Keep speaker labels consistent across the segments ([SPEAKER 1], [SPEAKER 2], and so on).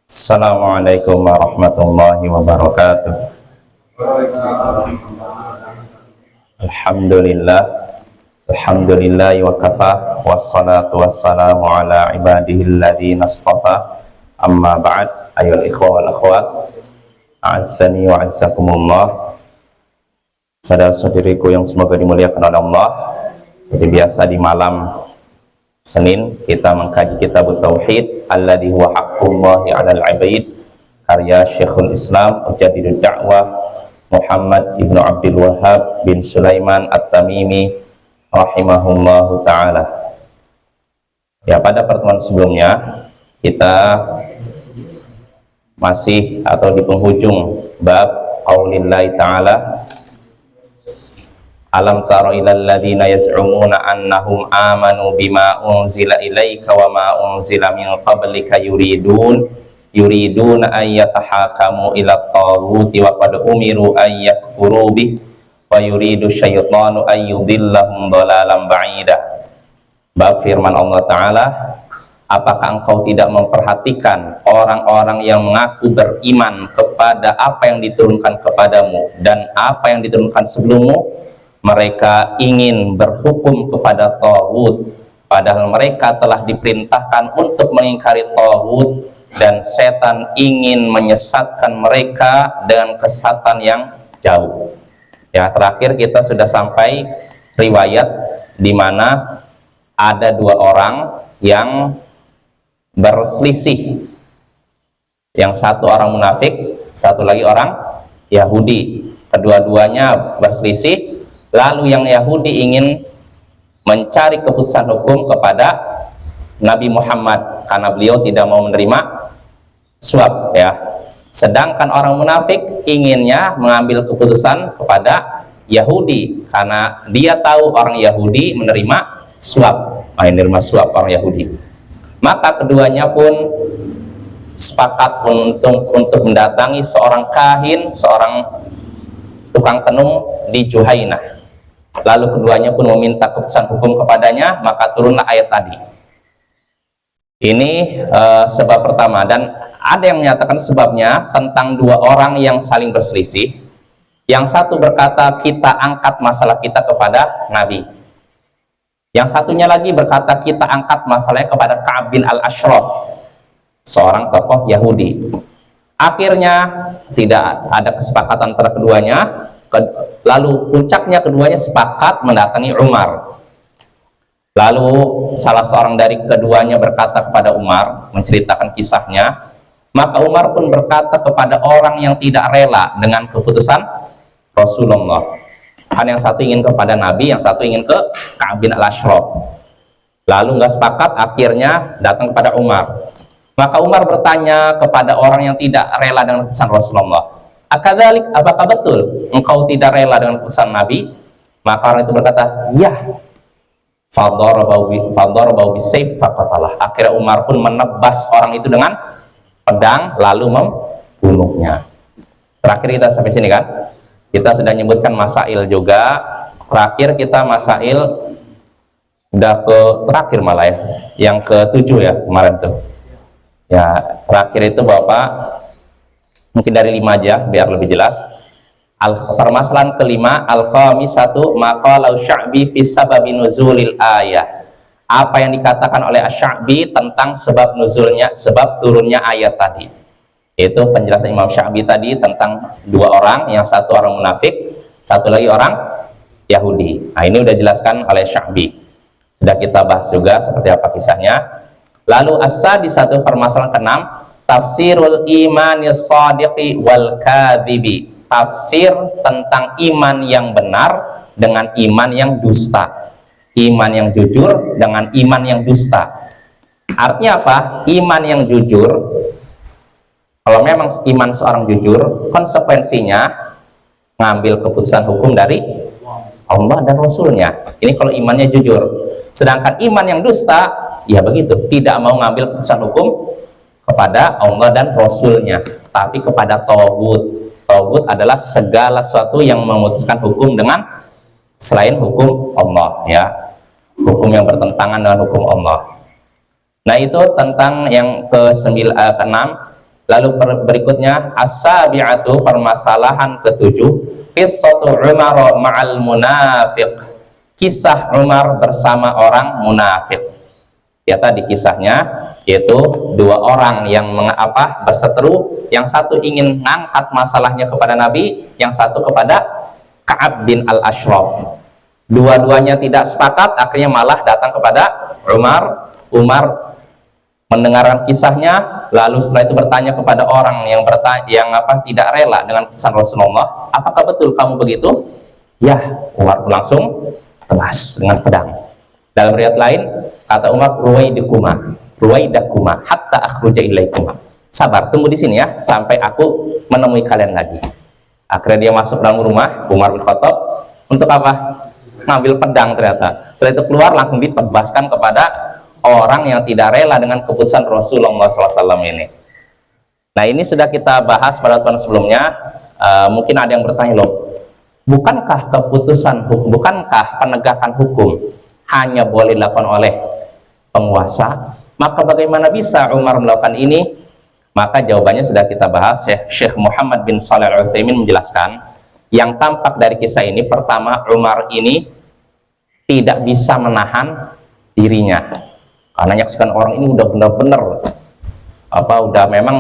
[SPEAKER 1] Assalamualaikum warahmatullahi wabarakatuh. Alhamdulillah, alhamdulillahi wa kafa, wassalatu wassalamu ala ibadihi alladhina astafa. Amma ba'd, ayyuhal ikhwa wal akhwat, a'azzani wa a'azzakumullah. Saudara-saudariku yang semoga dimuliakan oleh Allah. Seperti biasa di malam Senin kita mengkaji kitab Tauhid alladhi huwa haqqullahi 'alal 'abid, karya Syekhul Islam Mujaddidud Da'wah Muhammad ibnu Abdul Wahhab bin Sulaiman At-Tamimi rahimahullahu ta'ala. Ya, pada pertemuan sebelumnya kita masih atau di penghujung bab qaulillahi ta'ala, alam tara ilal ladzina yaz'umuna annahum amanu bima unzila ilaika wa ma unzila min qablika yuriduna an yatahakamu ila taghuti wa qad umiru an yakfuru bih wa yuridu syaitanu an yudillahum dhalalan ba'ida. Bab firman Allah Ta'ala, apakah engkau tidak memperhatikan orang-orang yang mengaku beriman kepada apa yang diturunkan kepadamu dan apa yang diturunkan sebelummu? Mereka ingin berhukum kepada taghut, padahal mereka telah diperintahkan untuk mengingkari taghut, dan setan ingin menyesatkan mereka dengan kesesatan yang jauh. Ya, terakhir kita sudah sampai riwayat di mana ada dua orang yang berselisih. Yang satu orang munafik, satu lagi orang Yahudi. Kedua-duanya berselisih. Lalu yang Yahudi ingin mencari keputusan hukum kepada Nabi Muhammad karena beliau tidak mau menerima suap, ya. Sedangkan orang munafik inginnya mengambil keputusan kepada Yahudi karena dia tahu orang Yahudi menerima suap, menerima suap orang Yahudi. Maka keduanya pun sepakat untuk mendatangi seorang kahin, seorang tukang tenung di Juhainah. Lalu keduanya pun meminta keputusan hukum kepadanya, maka turunlah ayat tadi. Ini sebab pertama, dan ada yang menyatakan sebabnya tentang dua orang yang saling berselisih. Yang satu berkata, kita angkat masalah kita kepada Nabi. Yang satunya lagi berkata, kita angkat masalahnya kepada Ka'ab bin Al-Ashraf, seorang tokoh Yahudi. Akhirnya tidak ada kesepakatan antara keduanya. Lalu puncaknya keduanya sepakat mendatangi Umar. Lalu salah seorang dari keduanya berkata kepada Umar, menceritakan kisahnya. Maka Umar pun berkata kepada orang yang tidak rela dengan keputusan Rasulullah. Kan yang satu ingin kepada Nabi, yang satu ingin ke Ka'ab bin Al-Ashraf. Lalu nggak sepakat, akhirnya datang kepada Umar. Maka Umar bertanya kepada orang yang tidak rela dengan keputusan Rasulullah, akadzalik, apakah betul engkau tidak rela dengan keputusan Nabi? Maka orang itu berkata, ya. Fadarabahu bisayf faqatalah. Akhirnya Umar pun menebas orang itu dengan pedang lalu membunuhnya. Terakhir kita sampai sini kan? Kita sudah menyebutkan masail juga. Terakhir kita masail udah ke terakhir malah ya, yang ke-7 ya kemarin tuh. Ya, terakhir itu Bapak mungkin dari 5 aja biar lebih jelas. Permasalahan kelima, al-khamisatu maqalau Sya'bi fi sababi nuzulil ayah. Apa yang dikatakan oleh Asy-Sya'bi tentang sebab nuzulnya, sebab turunnya ayat tadi. Itu penjelasan Imam Sya'bi tadi tentang dua orang, yang satu orang munafik, satu lagi orang Yahudi. Nah, ini udah dijelaskan oleh Sya'bi. Sudah kita bahas juga seperti apa kisahnya. Lalu as-sadisatu, permasalahan ke-6, tafsirul imanis shadiqi wal kadhibi. Tafsir tentang iman yang benar dengan iman yang dusta. Iman yang jujur dengan iman yang dusta. Artinya apa? Iman yang jujur, kalau memang iman seorang jujur, konsekuensinya ngambil keputusan hukum dari Allah dan Rasulnya. Ini kalau imannya jujur. Sedangkan iman yang dusta, ya begitu, tidak mau ngambil keputusan hukum kepada Allah dan Rasulnya, tapi kepada taghut. Taghut adalah segala sesuatu yang memutuskan hukum dengan selain hukum Allah, ya, hukum yang bertentangan dengan hukum Allah. Nah, itu tentang yang ke-6, Lalu berikutnya as-sabi'atu, permasalahan ketujuh, qissatu Umar ma'al munafiq, kisah Umar bersama orang munafik. Ya, tadi kisahnya yaitu dua orang yang berseteru, yang satu ingin ngangkat masalahnya kepada Nabi, yang satu kepada Ka'ab bin al-Ashraf. Dua-duanya tidak sepakat, akhirnya malah datang kepada Umar. Umar mendengarkan kisahnya, lalu setelah itu bertanya kepada orang yang tidak rela dengan pesan Rasulullah, apakah betul kamu begitu? Ya, Umar langsung temas dengan pedang. Dalam riwayat lain kata Umar, ruwaidakuma hatta akhruja ilaikuma. Sabar, tunggu di sini ya sampai aku menemui kalian lagi. Akhirnya dia masuk dalam rumah Umar bin Khattab untuk apa? Ngambil pedang ternyata. Setelah itu keluar langsung ditebaskan kepada orang yang tidak rela dengan keputusan Rasulullah SAW ini. Nah, ini sudah kita bahas pada tahun sebelumnya. Mungkin ada yang bertanya, loh, bukankah penegakan hukum hanya boleh dilakukan oleh penguasa? Maka bagaimana bisa Umar melakukan ini? Maka jawabannya sudah kita bahas. Syekh Muhammad bin Shalih Al-Utsaimin menjelaskan, yang tampak dari kisah ini, pertama, Umar ini tidak bisa menahan dirinya. Karena menyaksikan orang ini udah benar-benar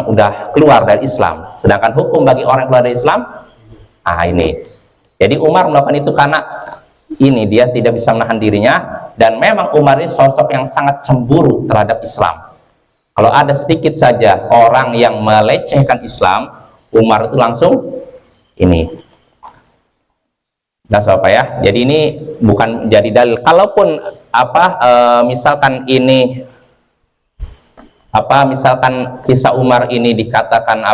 [SPEAKER 1] udah keluar dari Islam. Sedangkan hukum bagi orang yang keluar dari Islam, ini. Jadi Umar melakukan itu karena ini dia tidak bisa menahan dirinya, dan memang Umar ini sosok yang sangat cemburu terhadap Islam. Kalau ada sedikit saja orang yang melecehkan Islam, Umar itu langsung ini. Nah, apa ya? Jadi ini bukan jadi dalil. Kalaupun misalkan kisah Umar ini dikatakan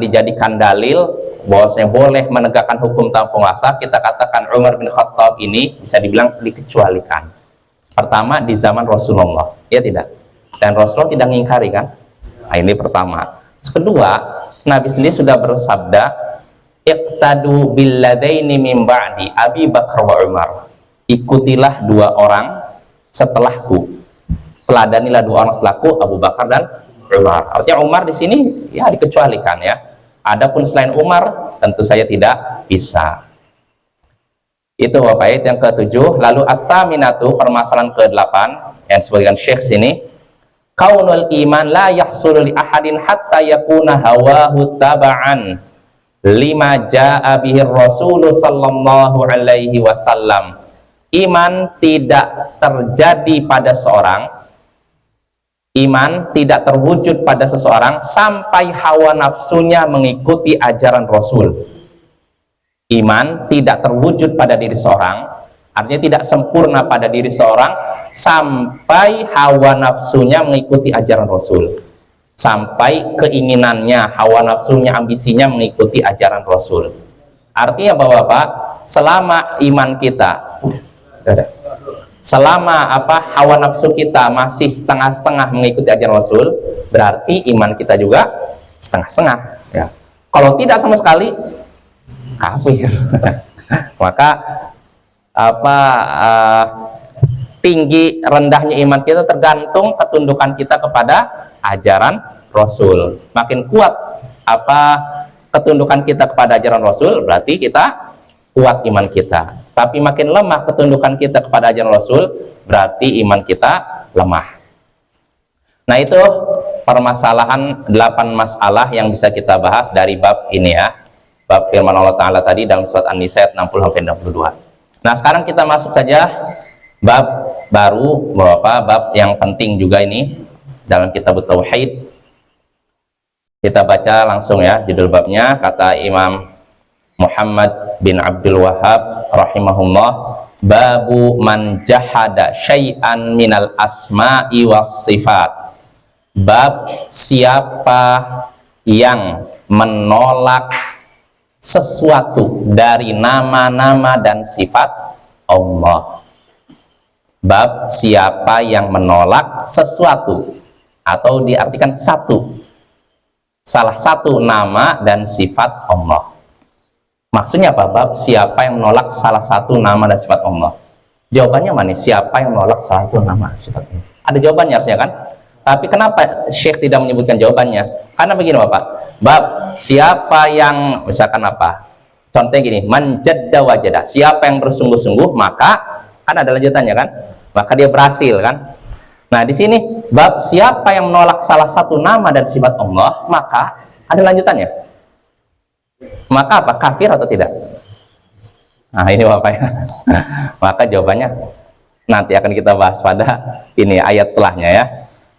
[SPEAKER 1] dijadikan dalil bahwasanya boleh menegakkan hukum tanpa penguasa, kita katakan Umar bin Khattab ini bisa dibilang dikecualikan. Pertama, di zaman Rasulullah, ya tidak, dan Rasulullah tidak mengingkari kan. Nah, ini pertama. Kedua, Nabi sendiri sudah bersabda, iqtadu billadaini min ba'di Abi Bakar wa Umar. Ikutilah dua orang setelahku, teladanilah dua orang setelahku, Abu Bakar dan Umar. Artinya Umar di sini ya dikecualikan ya. Adapun selain Umar tentu saya tidak bisa. Itu Bapak yang ketujuh. Lalu ats-tsaminatu, permasalahan ke-8 yang sebagian Syekh sini, kaunul iman la yahsulu li ahadin hatta yakuna hawahu taba'an lima jaa bihi Rasul sallallahu alaihi wasallam. Iman tidak terjadi pada seorang, iman tidak terwujud pada seseorang sampai hawa nafsunya mengikuti ajaran Rasul. Iman tidak terwujud pada diri seorang, artinya tidak sempurna pada diri seorang sampai hawa nafsunya mengikuti ajaran Rasul. Sampai keinginannya, hawa nafsunya, ambisinya mengikuti ajaran Rasul. Artinya Bapak-bapak, selama iman kita, selama hawa nafsu kita masih setengah-setengah mengikuti ajaran Rasul, berarti iman kita juga setengah-setengah ya. Kalau tidak sama sekali, kafir. Maka tinggi rendahnya iman kita tergantung ketundukan kita kepada ajaran Rasul. Makin kuat ketundukan kita kepada ajaran Rasul, berarti kita kuat iman kita. Tapi makin lemah ketundukan kita kepada ajaran Rasul, berarti iman kita lemah. Nah, itu permasalahan 8 masalah yang bisa kita bahas dari bab ini ya. Bab firman Allah Ta'ala tadi dalam surat An-Nisa 60-62. Nah, sekarang kita masuk saja bab baru, bab yang penting juga ini dalam kitab Tauhid. Kita baca langsung ya judul babnya. Kata Imam Muhammad bin Abdul Wahhab rahimahullah, babu man jahada syai'an minal asma'i was sifat. Bab siapa yang menolak sesuatu dari nama-nama dan sifat Allah. Bab siapa yang menolak sesuatu, atau diartikan salah satu nama dan sifat Allah. Maksudnya apa? Bab siapa yang menolak salah satu nama dan sifat Allah. Jawabannya mana? Siapa yang menolak salah satu nama dan sifat Allah? Ada jawabannya harusnya kan? Tapi kenapa Syekh tidak menyebutkan jawabannya? Karena begini Bapak, siapa yang misalkan apa? Contohnya gini, man jadda wajada. Siapa yang bersungguh-sungguh maka kan ada lanjutannya kan? Maka dia berhasil kan? Nah, di sini siapa yang menolak salah satu nama dan sifat Allah, maka ada lanjutannya. Maka apa? Kafir atau tidak? Nah, ini Bapak ya. Maka jawabannya nanti akan kita bahas pada ini ayat setelahnya ya.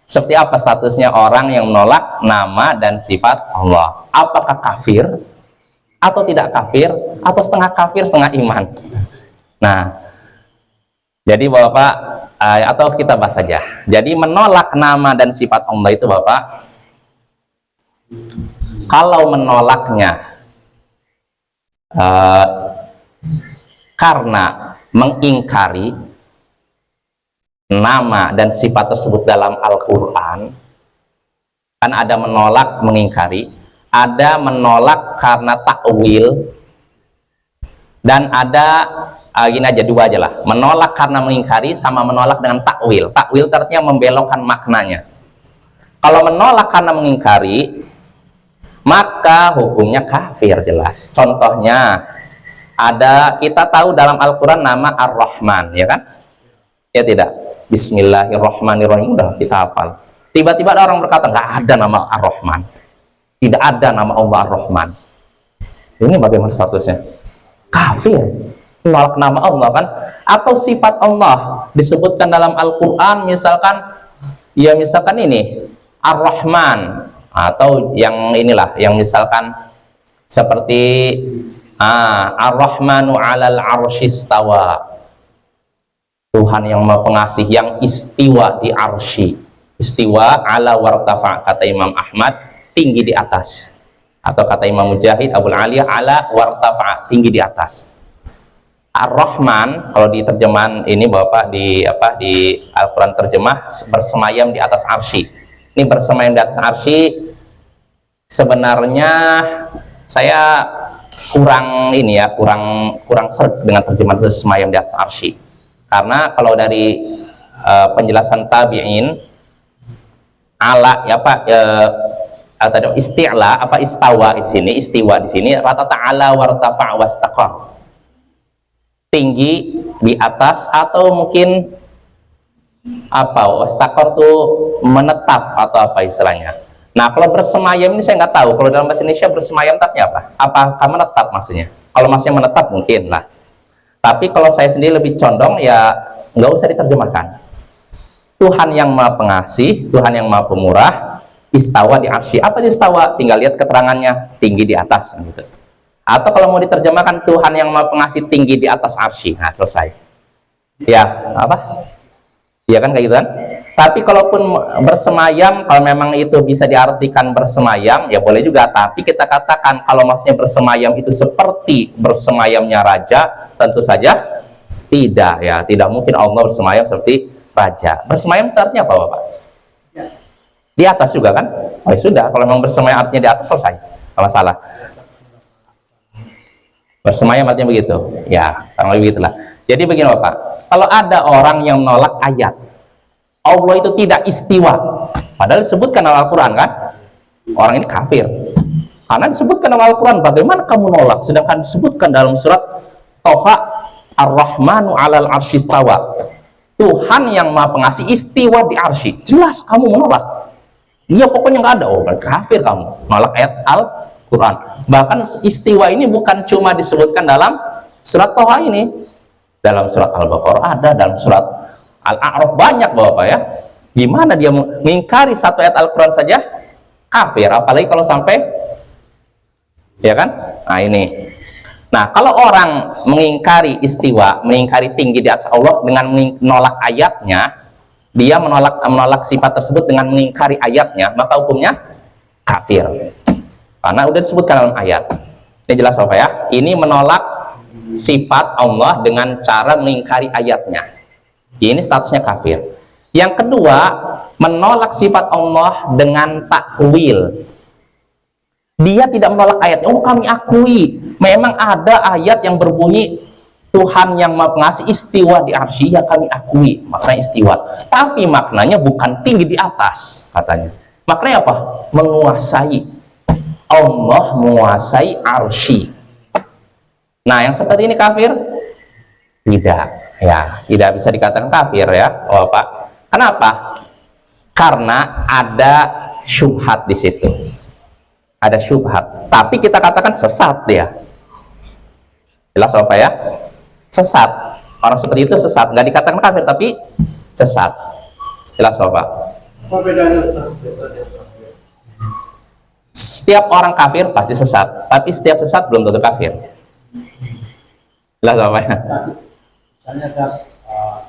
[SPEAKER 1] Seperti apa statusnya orang yang menolak nama dan sifat Allah? Apakah kafir atau tidak kafir, atau setengah kafir setengah iman? Nah, jadi Bapak atau kita bahas saja. Jadi menolak nama dan sifat Allah itu Bapak, kalau menolaknya karena mengingkari nama dan sifat tersebut dalam Al-Quran, kan ada menolak mengingkari, ada menolak karena takwil, dan ada gini aja, dua aja lah, menolak karena mengingkari sama menolak dengan takwil. Takwil artinya membelokkan maknanya. Kalau menolak karena mengingkari, maka hukumnya kafir jelas. Contohnya ada, kita tahu dalam Al-Quran nama Ar-Rahman, ya kan? Ya tidak? Bismillahirrahmanirrahim, udah kita hafal. Tiba-tiba ada orang berkata, nggak ada nama Ar-Rahman, tidak ada nama Allah Ar-Rahman. Ini bagaimana statusnya? Kafir, menolak nama Allah kan? Atau sifat Allah disebutkan dalam Al-Quran, misalkan, ya misalkan ini Ar-Rahman, atau yang inilah, yang misalkan seperti Ar-Rahmanu 'alal 'arsyistawa. Tuhan yang Maha Pengasih yang istiwa di arsy. Istiwa ala wartafa, kata Imam Ahmad, tinggi di atas. Atau kata Imam Mujahid Abul Aliyah, ala wartafa, tinggi di atas. Ar-Rahman kalau di terjemahan ini Bapak di Al-Qur'an terjemah bersemayam di atas arsy. Ini bersemayam di atas arsy sebenarnya saya kurang ini ya, kurang seret dengan terjemahan bersemayam di atas arsy. Karena kalau dari penjelasan tabi'in, ala ya Pak, isti'la apa istawa di sini, istiwa di sini rata ta'ala wartafa' wastaqar, tinggi di atas, atau mungkin apa wastaqar tuh menetap atau apa istilahnya. Nah, kalau bersemayam ini saya nggak tahu kalau dalam bahasa Indonesia bersemayam artinya apa? Apakah menetap maksudnya? Kalau maksudnya menetap mungkin lah. Tapi kalau saya sendiri lebih condong ya nggak usah diterjemahkan. Tuhan yang Maha Pengasih, Tuhan yang Maha Pemurah, istawa di arsy. Apa itu istawa? Tinggal lihat keterangannya, tinggi di atas gitu. Atau kalau mau diterjemahkan Tuhan yang Maha Pengasih tinggi di atas arsy. Nah, selesai. Ya, apa? Ya kan kayak gitu kan? Tapi kalaupun bersemayam, kalau memang itu bisa diartikan bersemayam, ya boleh juga. Tapi kita katakan kalau maksudnya bersemayam itu seperti bersemayamnya raja, tentu saja tidak ya. Tidak mungkin Allah bersemayam seperti raja. Bersemayam artinya apa Bapak? Di atas juga kan? Oh ya sudah, kalau memang bersemayam artinya di atas, selesai. Tidak masalah. Bersemayam artinya begitu. Ya, kurang lebih begitulah. Jadi begini Bapak, kalau ada orang yang menolak ayat Allah itu tidak istiwa, padahal disebutkan dalam Al-Quran kan, orang ini kafir karena disebutkan dalam Al-Quran. Bagaimana kamu nolak sedangkan disebutkan dalam surat Toha, Ar-Rahmanu 'alal 'arsyistawa, Tuhan yang Maha Pengasih istiwa di arsy, jelas kamu menolak. Iya pokoknya nggak ada. Oh, kafir kamu, nolak ayat Al-Quran. Bahkan istiwa ini bukan cuma disebutkan dalam surat Toha ini, dalam surat Al-Baqarah ada, dalam surat Al-A'raf banyak Bapak ya. Gimana dia mengingkari satu ayat Al-Quran saja kafir, apalagi kalau sampai, ya kan? Nah ini. Nah, kalau orang mengingkari istiwa, mengingkari tinggi di atas Allah dengan menolak ayatnya, dia menolak sifat tersebut dengan mengingkari ayatnya, maka hukumnya kafir. Karena udah disebutkan dalam ayat. Ini jelas Bapak ya. Ini menolak sifat Allah dengan cara mengingkari ayatnya. Ini statusnya kafir. Yang kedua, menolak sifat Allah dengan takwil. Dia tidak menolak ayatnya. Oh, kami akui memang ada ayat yang berbunyi Tuhan yang Maha Pengasih istiwa di arsy, ya kami akui maknanya istiwa, tapi maknanya bukan tinggi di atas katanya. Maknanya apa? Menguasai. Allah menguasai arsy. Nah, yang seperti ini kafir? Tidak, ya, tidak bisa dikatakan kafir ya, Bapak. Kenapa? Karena ada syubhat di situ. Ada syubhat, tapi kita katakan sesat dia. Jelas Bapak ya? Sesat. Orang seperti itu sesat, nggak dikatakan kafir tapi sesat. Jelas Bapak?
[SPEAKER 2] Apa bedanya Ustaz?
[SPEAKER 1] Setiap orang kafir pasti sesat, tapi setiap sesat belum tentu kafir. Jelas Bapak ya?
[SPEAKER 2] Misalnya Ustaz,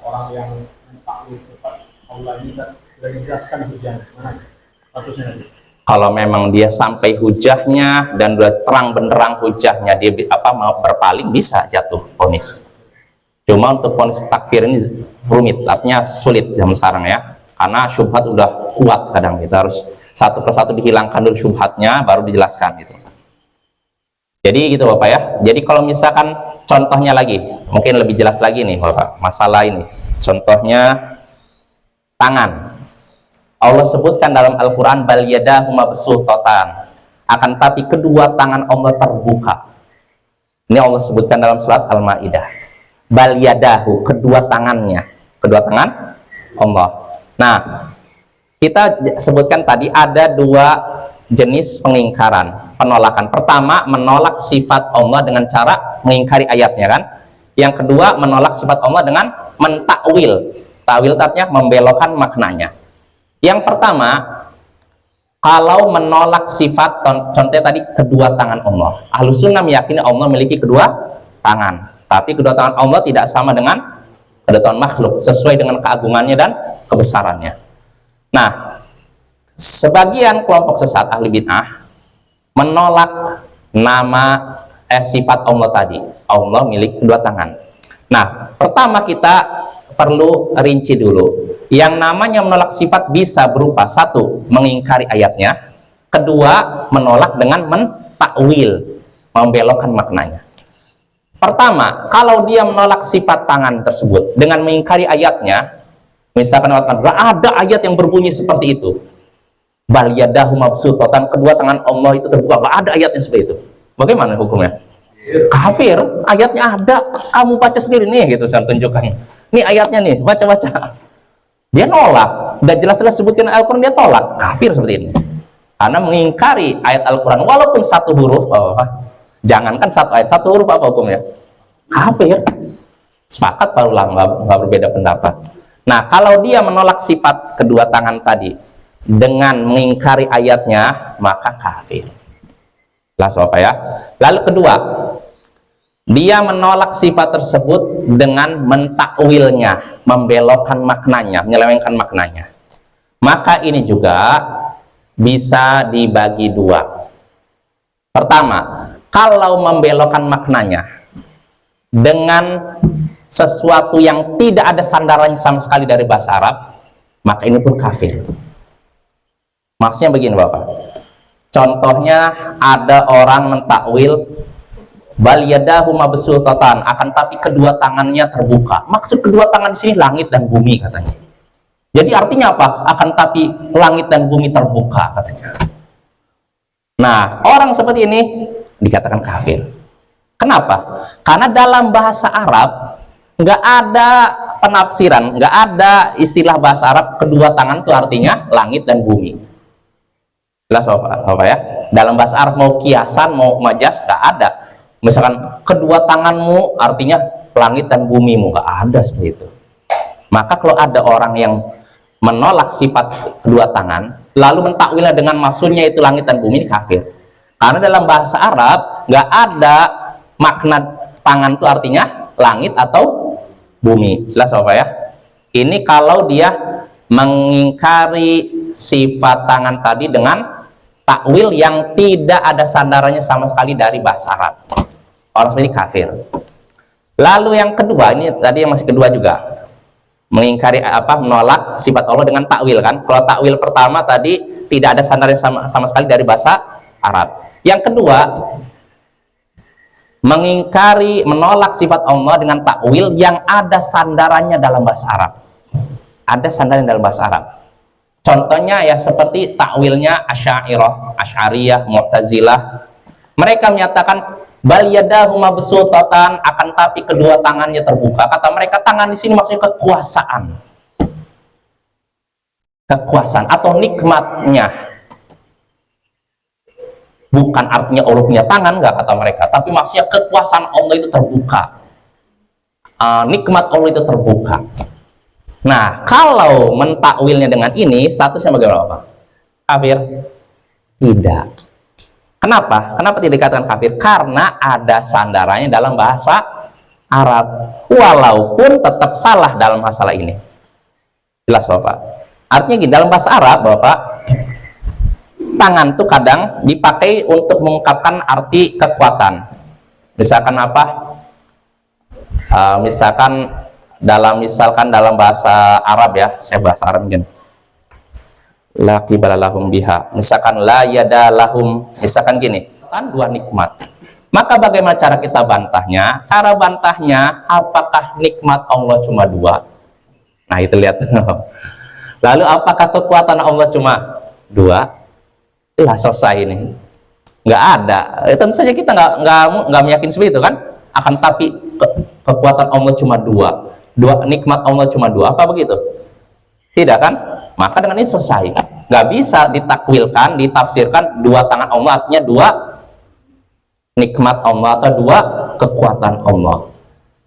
[SPEAKER 2] orang yang mentakwil sifat Allah ini sudah dijelaskan hujahnya, mana statusnya tadi?
[SPEAKER 1] Kalau memang dia sampai hujahnya dan udah terang benderang hujahnya, dia mau berpaling, bisa jatuh vonis. Cuma untuk vonis takfir ini rumit, artinya sulit zaman sekarang ya, karena syubhat udah kuat. Kadang kita harus satu persatu dihilangkan dulu syubhatnya, baru dijelaskan gitu. Jadi gitu Bapak ya. Jadi kalau misalkan contohnya lagi, mungkin lebih jelas lagi nih Bapak, masalah ini. Contohnya tangan. Allah sebutkan dalam Al-Quran, bal yadahu mabsuutatan, akan tapi kedua tangan Allah terbuka. Ini Allah sebutkan dalam surat Al-Maidah, bal yadahu, kedua tangannya, kedua tangan Allah. Nah, kita sebutkan tadi ada dua jenis pengingkaran, penolakan. Pertama, menolak sifat Allah dengan cara mengingkari ayatnya kan. Yang kedua, menolak sifat Allah dengan mentakwil. Takwil artinya membelokkan maknanya. Yang pertama, kalau menolak sifat, contohnya tadi kedua tangan Allah. Ahlus Sunnah meyakini Allah memiliki kedua tangan, tapi kedua tangan Allah tidak sama dengan kedua tangan makhluk, sesuai dengan keagungannya dan kebesarannya. Nah, sebagian kelompok sesat ahli bid'ah menolak nama sifat Allah tadi. Allah memiliki kedua tangan. Nah, pertama kita perlu rinci dulu. Yang namanya menolak sifat bisa berupa satu, mengingkari ayatnya, kedua, menolak dengan mentakwil, membelokkan maknanya. Pertama, kalau dia menolak sifat tangan tersebut dengan mengingkari ayatnya, misalkan nggak ada ayat yang berbunyi seperti itu, bal yadahu mabsuutatan, kedua tangan Allah itu terbuka, nggak ada ayatnya seperti itu. Bagaimana hukumnya? Kafir. Ayatnya ada, kamu baca sendiri nih, gitu saya tunjukkan. Nih ayatnya nih, baca-baca. Dia nolak, udah jelas-jelas sebutkan Al-Quran, dia tolak, kafir seperti ini. Karena mengingkari ayat Al-Quran walaupun satu huruf, jangankan satu ayat, satu huruf, apa hukumnya? Kafir. Sepakat para ulama, nggak berbeda pendapat. Nah, kalau dia menolak sifat kedua tangan tadi dengan mengingkari ayatnya, maka kafir. Jelas Bapak ya. Lalu kedua, dia menolak sifat tersebut dengan mentakwilnya, membelokkan maknanya, menyelewengkan maknanya. Maka ini juga bisa dibagi dua. Pertama, kalau membelokkan maknanya dengan sesuatu yang tidak ada sandarannya sama sekali dari bahasa Arab, maka ini pun kafir. Maksudnya begini Bapak. Contohnya ada orang mentakwil bal yadahu mabsuutatan, akan tapi kedua tangannya terbuka. Maksud kedua tangan di sini langit dan bumi katanya. Jadi artinya apa? Akan tapi langit dan bumi terbuka katanya. Nah, orang seperti ini dikatakan kafir. Kenapa? Karena dalam bahasa Arab nggak ada penafsiran, nggak ada istilah bahasa Arab kedua tangan itu artinya langit dan bumi. Jelas Bapak ya? Dalam bahasa Arab mau kiasan, mau majas, nggak ada. Misalkan kedua tanganmu artinya langit dan bumimu, nggak ada seperti itu. Maka kalau ada orang yang menolak sifat kedua tangan lalu mentakwilnya dengan maksudnya itu langit dan bumi, ini kafir. Karena dalam bahasa Arab nggak ada makna tangan itu artinya langit atau bumi. Jelas Bapak ya? Ini kalau dia mengingkari sifat tangan tadi dengan takwil yang tidak ada sandarannya sama sekali dari bahasa Arab. Orang seperti kafir. Lalu yang kedua, ini tadi yang masih kedua juga, mengingkari menolak sifat Allah dengan takwil kan. Kalau takwil pertama tadi tidak ada sandarannya sama sekali dari bahasa Arab. Yang kedua, mengingkari, menolak sifat Allah dengan takwil yang ada sandarannya dalam bahasa Arab. Ada sandaran dalam bahasa Arab. Contohnya ya seperti takwilnya Asy'ariyah, Asy'ariyah, Mu'tazilah. Mereka menyatakan bal yadahu mabsutatan, akan tapi kedua tangannya terbuka. Kata mereka tangan di sini maksudnya kekuasaan. Kekuasaan atau nikmatnya. Bukan artinya Allah punya tangan, enggak kata mereka, tapi maksudnya kekuasaan Allah itu terbuka. Nikmat Allah itu terbuka. Nah, kalau mentakwilnya dengan ini, statusnya bagaimana, Pak? Kafir? Tidak. Kenapa? Kenapa tidak dikatakan kafir? Karena ada sandarannya dalam bahasa Arab. Walaupun tetap salah dalam masalah ini. Jelas, Bapak? Artinya gini, dalam bahasa Arab, Bapak, tangan tuh kadang dipakai untuk mengungkapkan arti kekuatan. Misalkan apa? Misalkan dalam bahasa Arab ya, saya bahasa Arab mungkin. La qibala lahum biha. Misalkan la yada lahum, misalkan gini, kan dua nikmat. Maka bagaimana cara kita bantahnya? Cara bantahnya, apakah nikmat Allah cuma dua? Nah, itu lihat. Lalu apakah kekuatan Allah cuma dua? Lah selesai ini. Nggak ada. Tentu saja kita nggak meyakini seperti itu kan? Akan tapi kekuatan Allah cuma dua. Nikmat Allah cuma dua, apa begitu? Tidak kan? Maka dengan ini selesai. Nggak bisa ditakwilkan, ditafsirkan dua tangan Allah artinya dua nikmat Allah atau dua kekuatan Allah.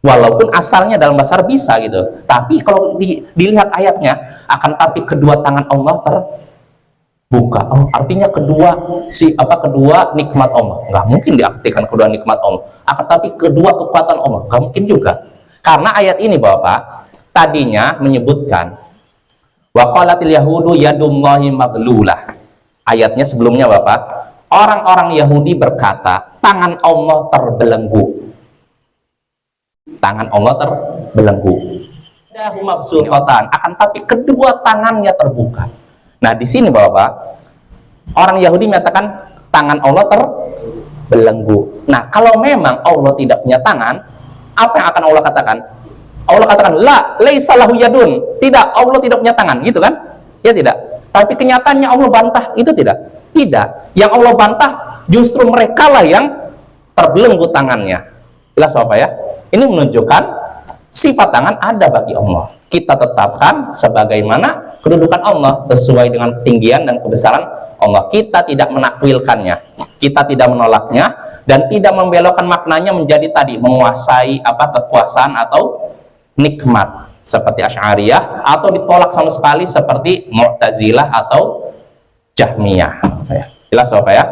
[SPEAKER 1] Walaupun asalnya dalam bahasa Arab bisa gitu. Tapi kalau dilihat ayatnya, akan tapi kedua tangan Allah terbuka. Oh, artinya kedua nikmat Allah. Nggak mungkin diartikan kedua nikmat Allah. Akan tapi kedua kekuatan Allah. Nggak mungkin juga. Karena ayat ini Bapak tadinya menyebutkan wa qalatil yahudu yadullahi maglulah. Ayatnya sebelumnya Bapak, orang-orang Yahudi berkata, tangan Allah terbelenggu. Tangan Allah terbelenggu. Yadahu mabsutatan, akan tapi kedua tangannya terbuka. Nah, di sini Bapak, orang Yahudi menyatakan tangan Allah terbelenggu. Nah, kalau memang Allah tidak punya tangan, apa yang akan Allah katakan? Allah katakan, la laisa lahu yadun. Tidak, Allah tidak punya tangan, gitu kan? Ya tidak. Tapi kenyataannya Allah bantah, itu tidak? Tidak. Yang Allah bantah justru mereka lah yang terbelenggu tangannya. Jelas Bapak ya? Ini menunjukkan sifat tangan ada bagi Allah. Kita tetapkan sebagaimana kedudukan Allah sesuai dengan ketinggian dan kebesaran Allah. Kita tidak menakwilkannya, kita tidak menolaknya, dan tidak membelokkan maknanya menjadi tadi menguasai kekuasaan atau nikmat seperti Asy'ariyah, atau ditolak sama sekali seperti Mu'tazilah atau Jahmiyah. Jelas Bapak ya?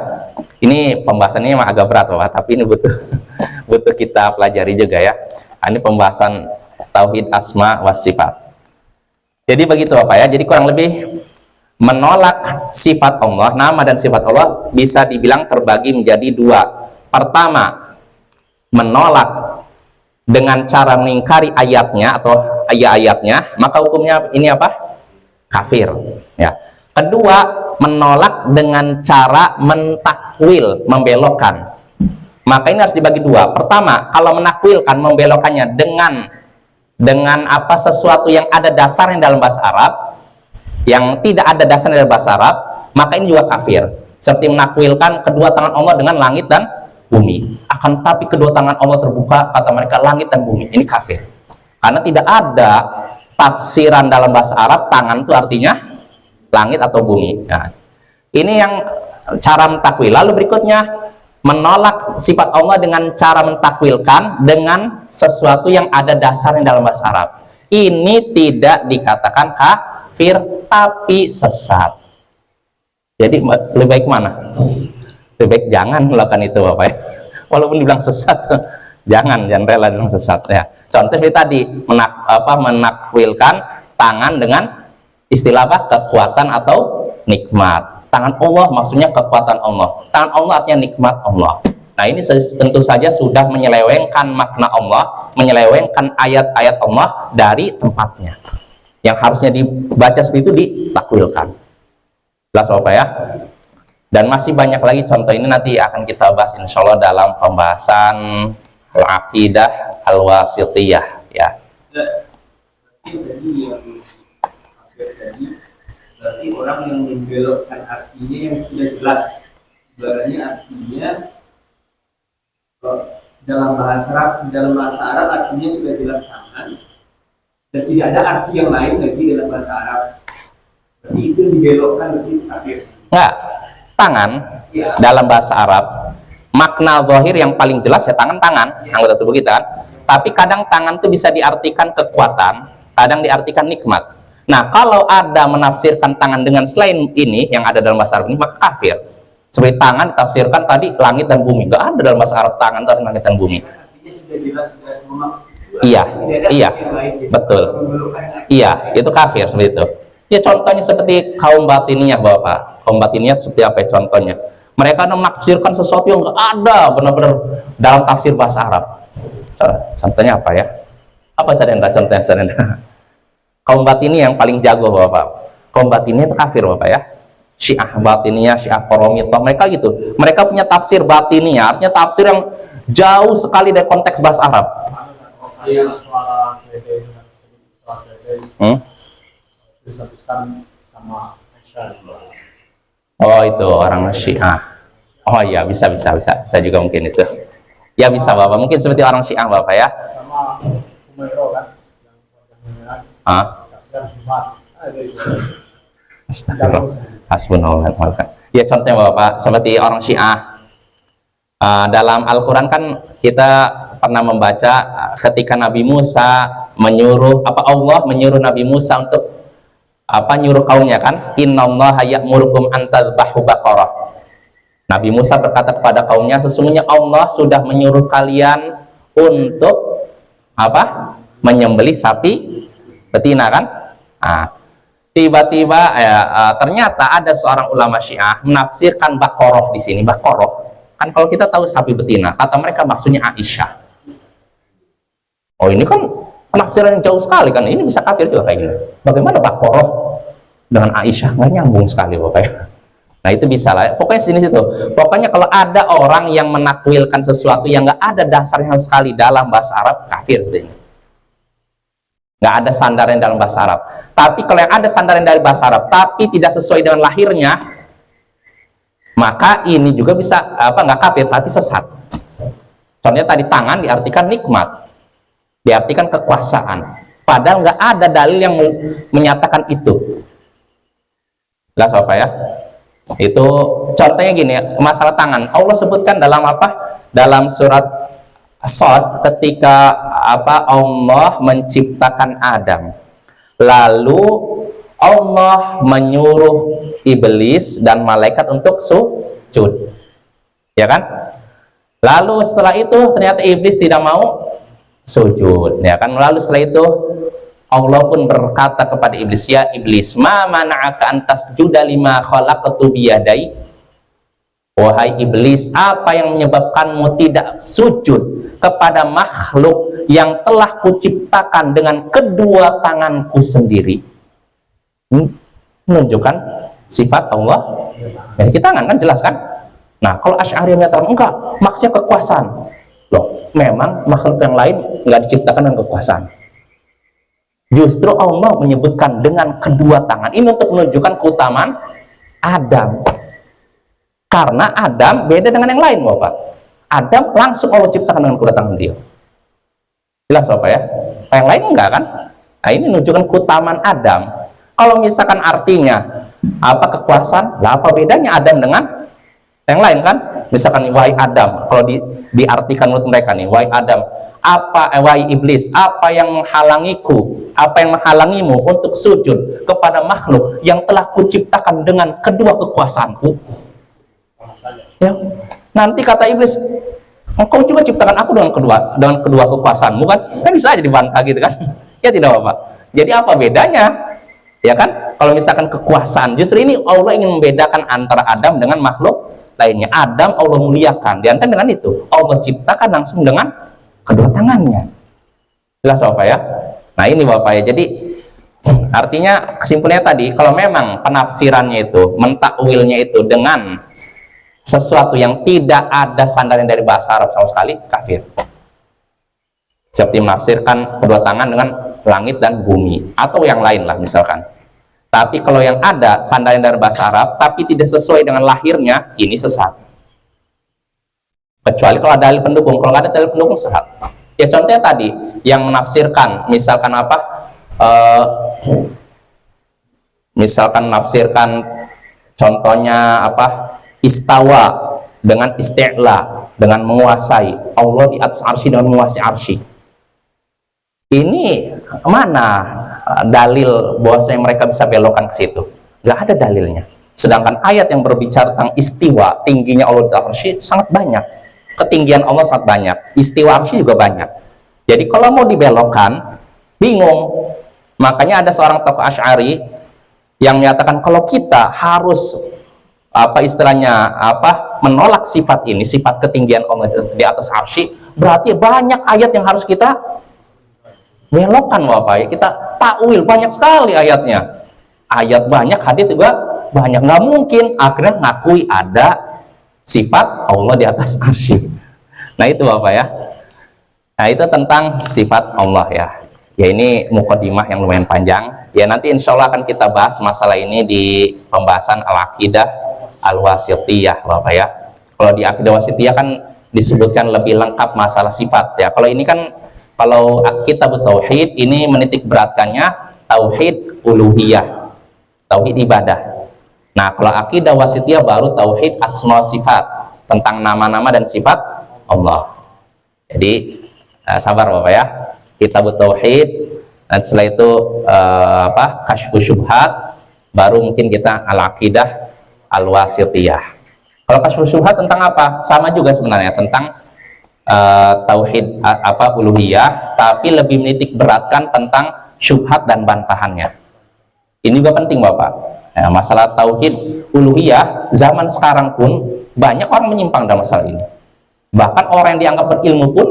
[SPEAKER 1] Ini pembahasannya memang agak berat Bapak, tapi ini butuh kita pelajari juga ya. Ini pembahasan tauhid asma was sifat. Jadi begitu Bapak ya. Jadi kurang lebih menolak sifat Allah, nama dan sifat Allah bisa dibilang terbagi menjadi dua. Pertama, menolak dengan cara mengingkari ayatnya atau ayat-ayatnya, maka hukumnya ini apa? Kafir. Ya. Kedua, menolak dengan cara mentakwil, membelokkan. Maka ini harus dibagi dua. Pertama, kalau menakwilkan, membelokkannya dengan sesuatu yang ada dasarnya dalam bahasa Arab, yang tidak ada dasarnya dalam bahasa Arab, maka ini juga kafir. Seperti menakwilkan kedua tangan Allah dengan langit dan bumi. Akan tapi kedua tangan Allah terbuka, kata mereka langit dan bumi. Ini kafir. Karena tidak ada tafsiran dalam bahasa Arab tangan itu artinya langit atau bumi. Nah, ini yang cara mentakwil. Lalu berikutnya, menolak sifat Allah dengan cara mentakwilkan dengan sesuatu yang ada dasarnya dalam bahasa Arab. Ini tidak dikatakan kafir, tapi sesat. Jadi lebih baik mana? Lebih baik jangan melakukan itu Bapak ya. Walaupun dibilang sesat, jangan rela dibilang sesat ya. Contoh seperti tadi, menakwilkan tangan dengan istilah kekuatan atau nikmat. Tangan Allah maksudnya kekuatan Allah. Tangan Allah artinya nikmat Allah. Nah, ini tentu saja sudah menyelewengkan makna Allah, menyelewengkan ayat-ayat Allah dari tempatnya. Yang harusnya dibaca seperti itu ditakwilkan. Jelas Bapak ya? Dan masih banyak lagi contoh ini nanti akan kita bahas insya Allah dalam pembahasan al-aqidah al-wasitiyah ya.
[SPEAKER 3] Berarti orang yang membelokkan artinya yang sudah jelas, sebenarnya artinya dalam bahasa Arab artinya sudah jelas tangan dan tidak ada arti yang lain lagi dalam bahasa Arab. Berarti itu dibelokkan lebih kafir.
[SPEAKER 1] Enggak, tangan
[SPEAKER 3] Ya.
[SPEAKER 1] dalam bahasa Arab makna zahir yang paling jelas ya tangan-tangan anggota tubuh kita kan. Tapi kadang tangan itu bisa diartikan kekuatan, kadang diartikan nikmat. Nah, kalau ada menafsirkan tangan dengan selain ini yang ada dalam bahasa Arab ini maka kafir. Seperti tangan ditafsirkan tadi langit dan bumi, nggak ada dalam bahasa Arab tangan itu langit dan bumi.
[SPEAKER 3] Artinya sudah jelas sudah memang
[SPEAKER 1] Iya,
[SPEAKER 3] tidak ada
[SPEAKER 1] iya,
[SPEAKER 3] arti yang lain, gitu.
[SPEAKER 1] betul.
[SPEAKER 3] Membelokkan arti.
[SPEAKER 1] Iya, itu kafir seperti itu. Ya contohnya seperti kaum batiniyah Bapak. Kaum batiniyah seperti apa ya contohnya? Mereka menafsirkan sesuatu yang nggak ada benar-benar dalam tafsir bahasa Arab. Contohnya apa ya? Apa Sadendra contohnya Sadendra? Kaum batiniyah yang paling jago Bapak. Kaum batiniyah itu kafir Bapak ya. Syiah batiniyah, Syiah Qoromitoh, mereka gitu. Mereka punya tafsir batiniyah, artinya tafsir yang jauh sekali dari konteks bahasa Arab.
[SPEAKER 2] Suara disatukan sama Aisyah.
[SPEAKER 1] Oh itu orang Syiah. Oh iya bisa juga mungkin itu. Ya bisa Bapak, mungkin seperti orang Syiah Bapak ya.
[SPEAKER 2] Sama Umairah kan yang
[SPEAKER 1] Ah,
[SPEAKER 2] tafsir Jumat. Ada itu.
[SPEAKER 1] astagfirullah. Hasbunallah wa ni'mal wakil. Ya contohnya Bapak seperti orang Syiah. Dalam Al-Quran kan kita pernah membaca ketika Nabi Musa menyuruh Allah menyuruh Nabi Musa untuk nyuruh kaumnya kan, innallaha ya'murukum an tadhbahu baqarah. Nabi Musa berkata kepada kaumnya, sesungguhnya Allah sudah menyuruh kalian untuk menyembelih sapi betina kan. Tiba-tiba ternyata ada seorang ulama Syiah menafsirkan baqarah di sini. Baqarah kan kalau kita tahu sapi betina, kata mereka maksudnya Aisyah. Oh ini kan penafsiran yang jauh sekali kan, ini bisa kafir juga kayak gini. Bagaimana Baqarah dengan Aisyah? Nggak nyambung sekali Bapak ya. Nah itu bisa lah, pokoknya sini situ. Pokoknya kalau ada orang yang menakwilkan sesuatu yang nggak ada dasarnya sekali dalam bahasa Arab, kafir sebenarnya. Nggak ada sandaran dalam bahasa Arab. Tapi kalau yang ada sandaran dari bahasa Arab tapi tidak sesuai dengan lahirnya, maka ini juga bisa nggak kafir tapi sesat. Contohnya tadi tangan diartikan nikmat, diartikan kekuasaan, padahal nggak ada dalil yang menyatakan itu. Jelas apa ya? Itu contohnya gini, masalah tangan. Allah sebutkan dalam dalam surat Shad ketika Allah menciptakan Adam. Lalu Allah menyuruh iblis dan malaikat untuk sujud. Ya kan? Lalu setelah itu ternyata iblis tidak mau sujud, ya kan? Lalu setelah itu Allah pun berkata kepada iblis, ya iblis, ma mana'aka an tasjuda lima khalaqtu biyadai. Wahai iblis, apa yang menyebabkanmu tidak sujud kepada makhluk yang telah kuciptakan dengan kedua tanganku sendiri? Menunjukkan sifat Allah memiliki tangan kan, jelas kan? Nah kalau Asy'ari menyatakan enggak, maksudnya kekuasaan. Loh, memang makhluk yang lain nggak diciptakan dengan kekuasaan. Justru Allah menyebutkan dengan kedua tangan ini untuk menunjukkan keutamaan Adam. Karena Adam beda dengan yang lain Bapak. Adam langsung Allah ciptakan dengan kedua tangan dia. Jelas Bapak ya? Yang lain enggak kan? Nah ini menunjukkan keutamaan Adam. Kalau misalkan artinya kekuasaan, lah apa bedanya Adam dengan yang lain kan? Misalkan wahai Adam, kalau diartikan menurut mereka nih, wahai Adam, wahai iblis, apa yang menghalangiku, apa yang menghalangimu untuk sujud kepada makhluk yang telah kuciptakan dengan kedua kekuasaanku? Ya, nanti kata iblis, engkau juga ciptakan aku dengan kedua kekuasaanmu kan? Kan bisa aja dibantah gitu kan? Ya tidak Bapak. Jadi apa bedanya? Ya kan? Kalau misalkan kekuasaan, justru ini Allah ingin membedakan antara Adam dengan makhluk lainnya. Adam Allah muliakan, diantara dengan itu Allah ciptakan langsung dengan kedua tangannya. Jelas Bapak ya? Nah ini Bapak ya, jadi Artinya kesimpulannya tadi, kalau memang penafsirannya itu, mentakwilnya itu dengan sesuatu yang tidak ada sandaran dari bahasa Arab sama sekali, kafir. Seperti menafsirkan kedua tangan dengan langit dan bumi, atau yang lain lah misalkan. Tapi kalau yang ada sandaran dari bahasa Arab, tapi tidak sesuai dengan lahirnya, ini sesat. Kecuali kalau ada dalil pendukung, kalau nggak ada dalil pendukung, sesat. Ya contohnya tadi, yang menafsirkan, misalkan apa, misalkan menafsirkan, contohnya apa, istawa dengan isti'la, dengan menguasai, Allah di atas arsy dengan menguasai arsy. Ini mana dalil bahwasanya mereka bisa belokkan ke situ? Nggak ada dalilnya. Sedangkan ayat yang berbicara tentang istiwa, tingginya Allah di atas arsy sangat banyak. Ketinggian Allah sangat banyak. Istiwa arsy juga banyak. Jadi kalau mau dibelokkan, bingung. Makanya ada seorang tokoh Asy'ari yang menyatakan kalau kita harus apa istilahnya apa menolak sifat ini, sifat ketinggian Allah di atas arsy, berarti banyak ayat yang harus kita belokkan, Bapak ya. Kita takwil banyak sekali ayatnya. Ayat banyak, hadis juga banyak. Nggak mungkin akhirnya ngakui ada sifat Allah di atas arsy. Nah itu Bapak ya. Nah itu tentang sifat Allah ya. Ya ini mukadimah yang lumayan panjang. Ya nanti insya Allah akan kita bahas masalah ini di pembahasan al-aqidah al-wasithiyah Bapak ya. Kalau di aqidah wasithiyah kan disebutkan lebih lengkap masalah sifat ya. Kalau ini kan, kalau kitab tauhid ini menitik beratkannya tauhid uluhiyah, tauhid ibadah. Nah kalau aqidah wasithiyah baru tauhid asma sifat, tentang nama-nama dan sifat Allah. Jadi sabar Bapak ya. Kitab tauhid, dan setelah itu kasyfu syubhat, baru mungkin kita al-aqidah al-wasithiyah. Kalau kasyfu syubhat tentang apa? Sama juga sebenarnya, tentang tauhid uluhiyah, tapi lebih menitik beratkan tentang syubhat dan bantahannya. Ini juga penting Bapak. Masalah tauhid uluhiyah zaman sekarang pun banyak orang menyimpang dalam masalah ini. Bahkan orang yang dianggap berilmu pun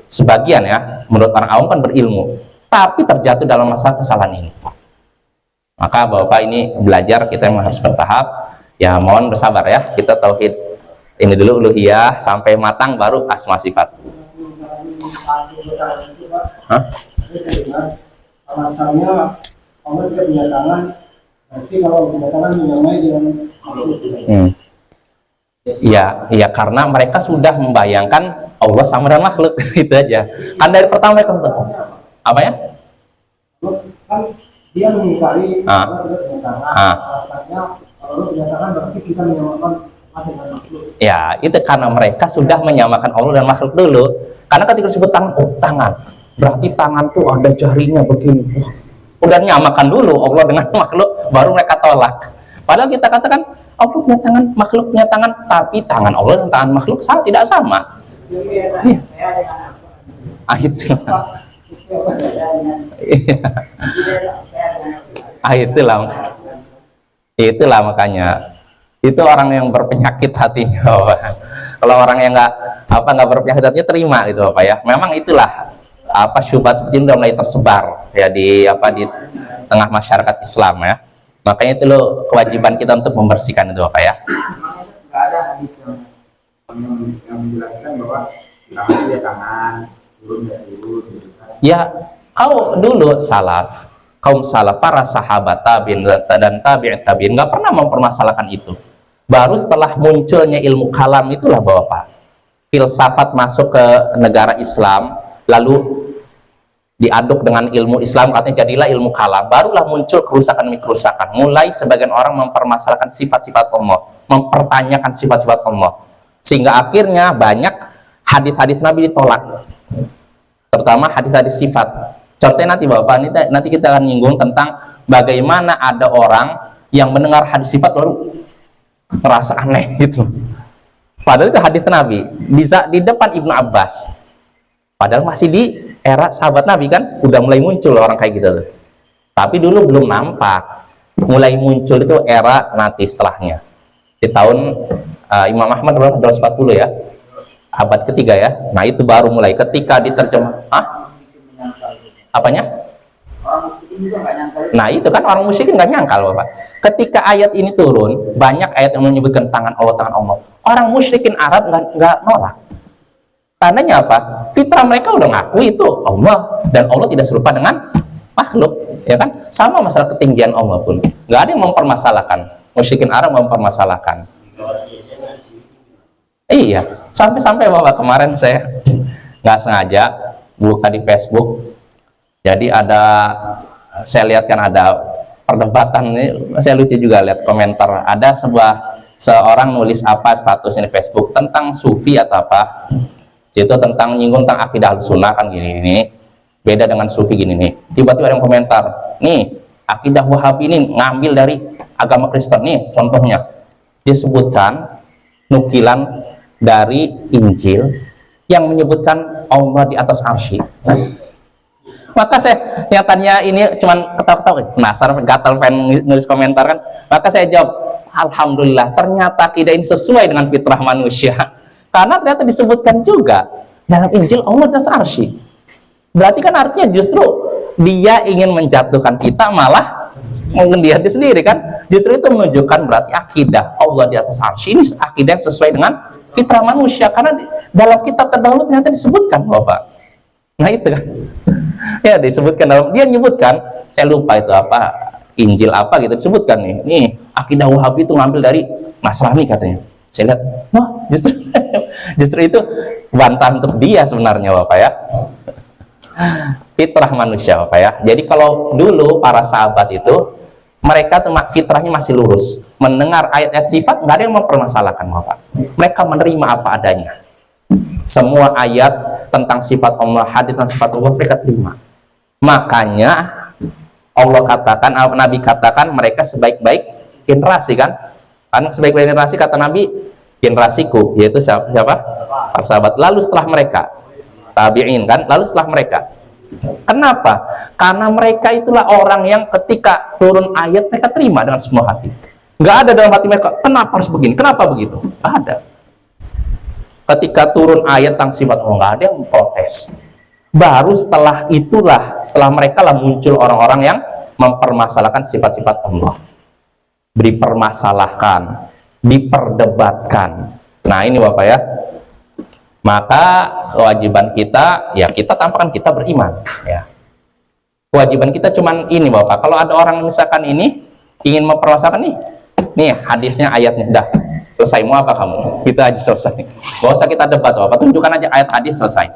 [SPEAKER 1] sebagian ya, menurut orang awam kan berilmu, tapi terjatuh dalam masalah kesalahan ini. Maka Bapak ini belajar, kita memang harus bertahap. Ya mohon bersabar ya, kita tauhid ini dulu uluhiyah sampai matang, baru asma sifat. Hah?
[SPEAKER 2] Alasannya Allah tidak punya tangan, berarti kalau punya tangan menyamai dengan
[SPEAKER 1] Ya karena mereka sudah membayangkan Allah sama dengan makhluk. Itu aja. Kan dari pertama mereka apa ya?
[SPEAKER 2] Kan dia mengingkari Allah tidak punya tangan. Alasannya kalau Allah punya tangan berarti kita menyamakan Allah dengan makhluk. Ya,
[SPEAKER 1] itu karena mereka sudah menyamakan Allah dan makhluk dulu. Karena ketika disebut tangan, oh tangan, berarti tangan tuh ada jarinya begini. Udah nyamakan dulu Allah dengan makhluk, baru mereka tolak. Padahal kita katakan Allah punya tangan, makhluk punya tangan, tapi tangan Allah dan tangan makhluk tidak sama. Iya. Itulah makanya. Itu orang yang berpenyakit hatinya. Kalau orang yang nggak berpenyakit hatinya, terima gitu Bapak ya. Memang itulah syubhat seperti ini udah mulai tersebar ya di tengah masyarakat Islam ya. Makanya itu loh kewajiban kita untuk membersihkan itu Bapak ya.
[SPEAKER 3] Nggak ada hadis yang menjelaskan bahwa tangan dia tangan, turun dan turun gitu kan.
[SPEAKER 1] Ya, kalau dulu kaum salaf, para sahabat tabi'in dan tabi'in nggak pernah mempermasalahkan itu. Baru setelah munculnya ilmu kalam itulah Bapak, filsafat masuk ke negara Islam, lalu diaduk dengan ilmu Islam, katanya jadilah ilmu kalam, barulah muncul kerusakan demi kerusakan. Mulai sebagian orang mempermasalahkan sifat-sifat Allah, mempertanyakan sifat-sifat Allah, sehingga akhirnya banyak hadis-hadis Nabi ditolak, terutama hadis-hadis sifat. Contohnya nanti Bapak, nanti kita akan nyinggung tentang bagaimana ada orang yang mendengar hadis sifat lalu merasa aneh gitu. Padahal itu hadis Nabi, bisa di depan Ibnu Abbas. Padahal masih di era sahabat Nabi kan udah mulai muncul orang kayak gitu. Tapi dulu belum nampak. Mulai muncul itu era nanti setelahnya. Di tahun Imam Ahmad 240 ya. Abad ketiga ya. Nah itu baru mulai ketika diterjemah. Apanya?
[SPEAKER 3] Orang musyrik
[SPEAKER 1] Nah itu kan orang musyrikin nggak nyangkal Bapak. Ketika ayat ini turun, banyak ayat yang menyebutkan tangan Allah. Orang musyrikin Arab nggak nolak. Tandanya apa? Fitrah mereka udah ngaku itu Allah, dan Allah tidak serupa dengan makhluk, ya kan? Sama masalah ketinggian Allah pun, nggak ada yang mempermasalahkan. Musyrikin Arab mempermasalahkan. Iya, sampai-sampai Bapak kemarin saya nggak sengaja buka di Facebook, jadi saya lihat kan ada perdebatan ini, saya lucu juga lihat komentar, ada seorang nulis apa status ini Facebook tentang sufi atau apa, itu tentang nyinggung tentang akidah Ahlussunnah kan gini, beda dengan sufi gini nih, tiba-tiba ada yang komentar, nih akidah Wahabi ini ngambil dari agama Kristen nih, contohnya disebutkan nukilan dari Injil yang menyebutkan Allah di atas arsy. Maka saya nyatanya ini cuman ketawa-ketawa, penasaran, gatal pengen nulis komentar kan, maka saya jawab, alhamdulillah ternyata akidah ini sesuai dengan fitrah manusia, karena ternyata disebutkan juga dalam Injil Allah di atas arsy. Berarti kan artinya justru dia ingin menjatuhkan kita, malah menghendikan dia sendiri kan, justru itu menunjukkan berarti akidah Allah di atas arsy ini akidah yang sesuai dengan fitrah manusia, karena dalam kitab terdahulu ternyata disebutkan Bapak. Nah itu kan ya disebutkan dalam, dia nyebutkan, saya lupa itu apa, Injil apa gitu, disebutkan nih akidah Wahabi itu ngambil dari Nasrani katanya. Saya lihat, wah justru itu bantahan untuk dia sebenarnya Bapak ya. Fitrah manusia Bapak ya. Jadi kalau dulu para sahabat itu mereka tuh fitrahnya masih lurus, mendengar ayat-ayat sifat nggak ada yang mempermasalahkan Bapak. Mereka menerima apa adanya. Semua ayat tentang sifat Allah, hadis tentang sifat Allah mereka terima. Makanya Allah katakan, Nabi katakan mereka sebaik-baik generasi kan? Karena sebaik-baik generasi kata Nabi, generasiku, yaitu siapa? Para sahabat. Lalu setelah mereka, tabi'in kan? Lalu setelah mereka. Kenapa? Karena mereka itulah orang yang ketika turun ayat mereka terima dengan semua hati. Nggak ada dalam hati mereka, kenapa harus begini? Kenapa begitu? Nggak ada. Ketika turun ayat tentang sifat Allah, nggak ada yang protes. Baru setelah itulah, setelah mereka lah muncul orang-orang yang mempermasalahkan sifat-sifat Allah, dipermasalahkan, diperdebatkan. Nah ini Bapak ya, maka kewajiban kita, ya kita tampakkan kita beriman ya. Kewajiban kita cuman ini Bapak, kalau ada orang misalkan ini ingin mempermasalahkan nih hadisnya, ayatnya, dah selesai, mau apa kamu, kita aja selesai, gak usah kita debat Bapak, tunjukkan aja ayat hadis, selesai.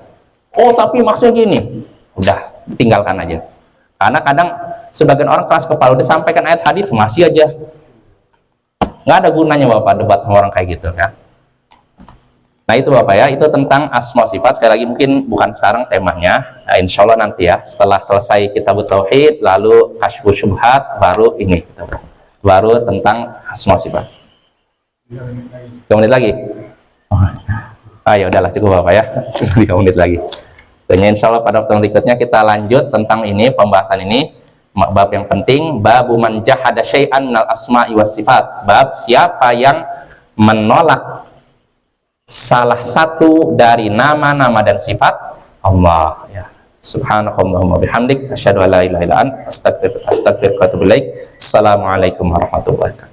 [SPEAKER 1] Oh tapi maksudnya gini, udah tinggalkan aja. Karena kadang sebagian orang keras kepala, udah sampaikan ayat hadis masih aja, nggak ada gunanya Bapak debat sama orang kayak gitu kan. Nah itu Bapak ya, itu tentang asma sifat. Sekali lagi mungkin bukan sekarang temanya, nah, insya Allah nanti ya setelah selesai kitab tauhid, lalu kasyfus syubhat, baru ini baru tentang asma sifat. 3 menit lagi. Ya udahlah cukup Bapak ya, 3 menit lagi. Dan insya Allah pada pertemuan berikutnya kita lanjut tentang ini, pembahasan ini, bab yang penting, babu man jahada syai'an minal asma'i was sifat. Bab siapa yang menolak salah satu dari nama-nama dan sifat Allah ya. Subhanakallahumma bihamdik asyhadu an la ilaha illa anta astaghfiruka wa atubu ilaik. Assalamualaikum warahmatullahi wabarakatuh.